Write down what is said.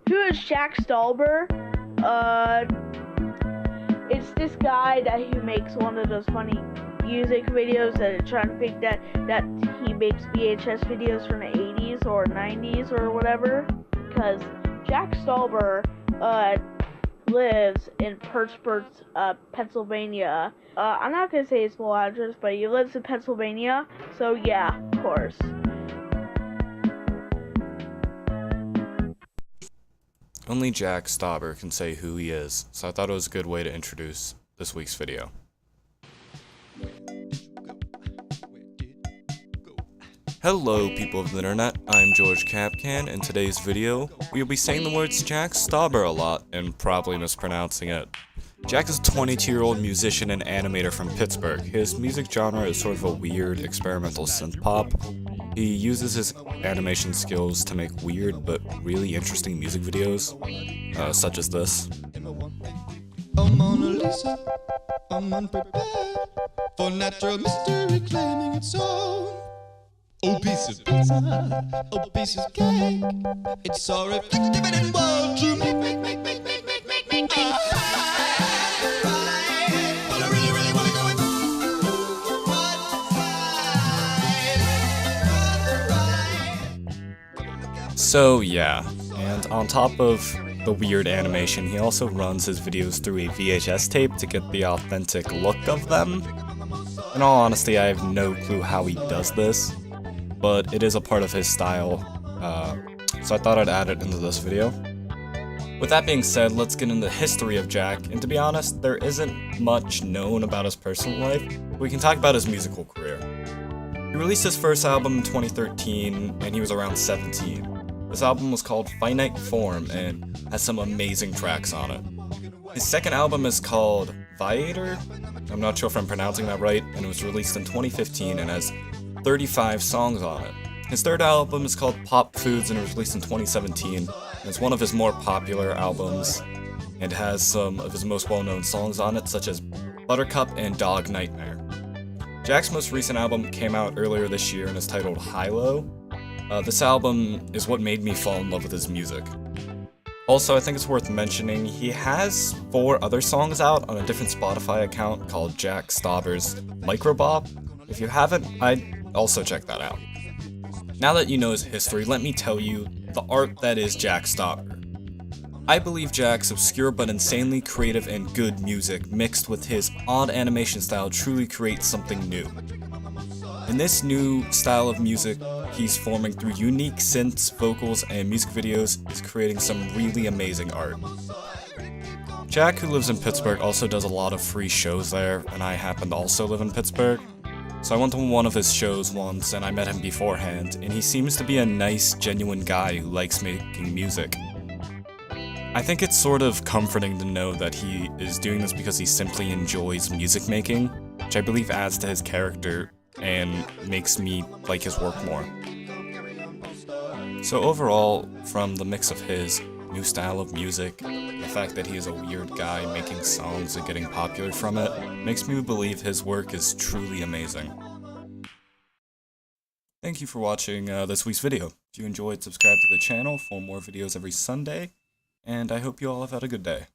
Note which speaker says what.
Speaker 1: Who is Jack Stauber? It's this guy that he makes one of those funny music videos that are trying to think that he makes VHS videos from the 80s or 90s or whatever. Because Jack Stauber lives in Pittsburgh, Pennsylvania. I'm not gonna say his full address, but he lives in Pennsylvania. So yeah, of course.
Speaker 2: Only Jack Stauber can say who he is, so I thought it was a good way to introduce this week's video. Hello people of the internet, I'm George Capcan. In today's video, we'll be saying the words Jack Stauber a lot and probably mispronouncing it. Jack is a 22-year-old musician and animator from Pittsburgh. His music genre is sort of a weird experimental synth pop. He uses his animation skills to make weird but really interesting music videos, such as this.
Speaker 3: Oh, Mona Lisa, I'm unprepared for natural mystery claiming its own. Oh, piece of pizza, oh, piece of cake. It's so reflective and involved to make. But I really wanna go in one side.
Speaker 2: So yeah, and on top of the weird animation, he also runs his videos through a VHS tape to get the authentic look of them. In all honesty, I have no clue how he does this, but it is a part of his style, so I thought I'd add it into this video. With that being said, let's get into the history of Jack, and to be honest, there isn't much known about his personal life. We can talk about his musical career. He released his first album in 2013, and he was around 17. This album was called Finite Form, and has some amazing tracks on it. His second album is called Viator, I'm not sure if I'm pronouncing that right, and it was released in 2015 and has 35 songs on it. His third album is called Pop Foods and it was released in 2017, and it's one of his more popular albums, and has some of his most well-known songs on it, such as Buttercup and Dog Nightmare. Jack's most recent album came out earlier this year and is titled High-Low. This album is what made me fall in love with his music. Also, I think it's worth mentioning, he has 4 other songs out on a different Spotify account called Jack Stauber's Microbop. If you haven't, I'd also check that out. Now that you know his history, let me tell you the art that is Jack Stauber. I believe Jack's obscure but insanely creative and good music mixed with his odd animation style truly creates something new. In this new style of music he's forming through unique synths, vocals, and music videos is creating some really amazing art. Jack, who lives in Pittsburgh, also does a lot of free shows there, and I happen to also live in Pittsburgh. So I went to one of his shows once and I met him beforehand, and he seems to be a nice, genuine guy who likes making music. I think it's sort of comforting to know that he is doing this because he simply enjoys music making, which I believe adds to his character and makes me like his work more. So overall, from the mix of his new style of music, the fact that he is a weird guy making songs and getting popular from it, makes me believe his work is truly amazing. Thank you for watching this week's video. If you enjoyed, subscribe to the channel for more videos every Sunday, and I hope you all have had a good day.